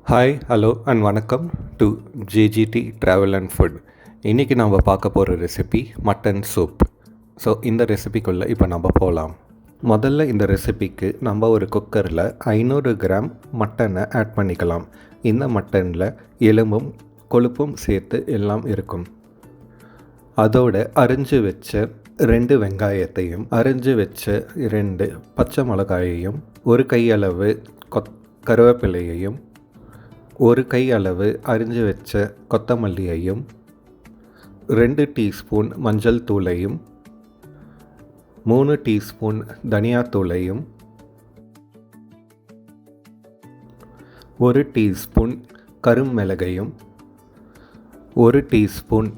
Hi hello and வணக்கம் to ஜேஜிடி travel and food. இன்றைக்கி நம்ம பார்க்க போகிற ரெசிபி மட்டன் சூப். ஸோ இந்த ரெசிபிக்குள்ளே இப்போ நம்ம போகலாம். முதல்ல இந்த ரெசிபிக்கு நம்ம ஒரு குக்கரில் 500 கிராம் மட்டனை ஆட் பண்ணிக்கலாம். இந்த மட்டனில் எலும்பும் கொழுப்பும் சேர்த்து எல்லாம் இருக்கும். அதோட அரிஞ்சு வச்ச 2 வெங்காயத்தையும் அரிஞ்சு வச்ச 2 பச்சை மிளகாயையும் ஒரு கையளவு கருவேப்பிலையையும் ஒரு கை அளவு அரிஞ்சு வச்ச கொத்தமல்லியையும் 2 டீஸ்பூன் மஞ்சள் தூளையும் 3 டீஸ்பூன் தனியாத்தூளையும் 1 டீஸ்பூன் கருமிளகையும் 1 டீஸ்பூன்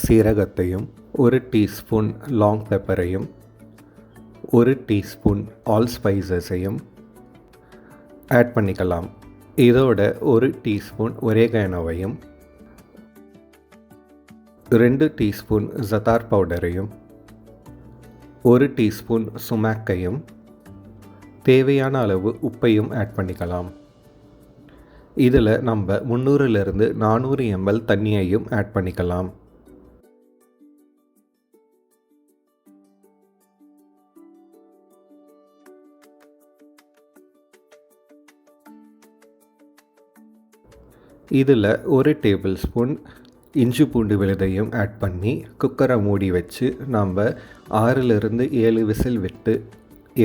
சீரகத்தையும் 1 டீஸ்பூன் லாங் பெப்பரையும் 1 டீஸ்பூன் ஆல் ஸ்பைசஸையும் ஆட் பண்ணிக்கலாம். இதோட 1 டீஸ்பூன் ஒரேகானோவையும் 2 டீஸ்பூன் ஜதார் பவுடரையும் 1 டீஸ்பூன் சுமாக்கையும் தேவையான அளவு உப்பையும் ஆட் பண்ணிக்கலாம். இதில் நம்ம 300லிருந்து 400 ml தண்ணியையும் ஆட் பண்ணிக்கலாம். இதில் 1 டேபிள் ஸ்பூன் இஞ்சி பூண்டு விழுதையும் ஆட் பண்ணி குக்கரை மூடி வச்சு நம்ம 6லிருந்து 7 விசில் விட்டு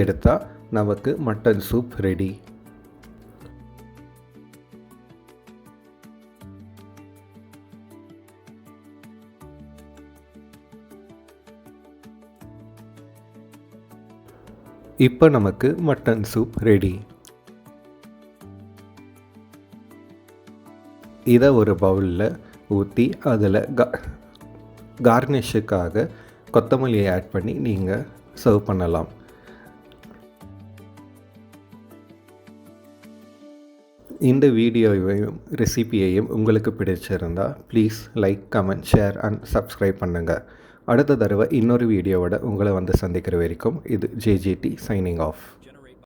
எடுத்தால் நமக்கு மட்டன் சூப் ரெடி. இப்போ நமக்கு மட்டன் சூப் ரெடி. இதை ஒரு பவுலில் ஊற்றி அதில் கார்னிஷுக்காக கொத்தமல்லியை ஆட் பண்ணி நீங்கள் சர்வ் பண்ணலாம். இந்த வீடியோவையும் ரெசிபியையும் உங்களுக்கு பிடிச்சிருந்தால் please like, comment, share and subscribe பண்ணுங்கள். அடுத்த தடவை இன்னொரு வீடியோவோட உங்களை வந்து சந்திக்கிற வரைக்கும் இது ஜேஜிடி சைனிங் ஆஃப்.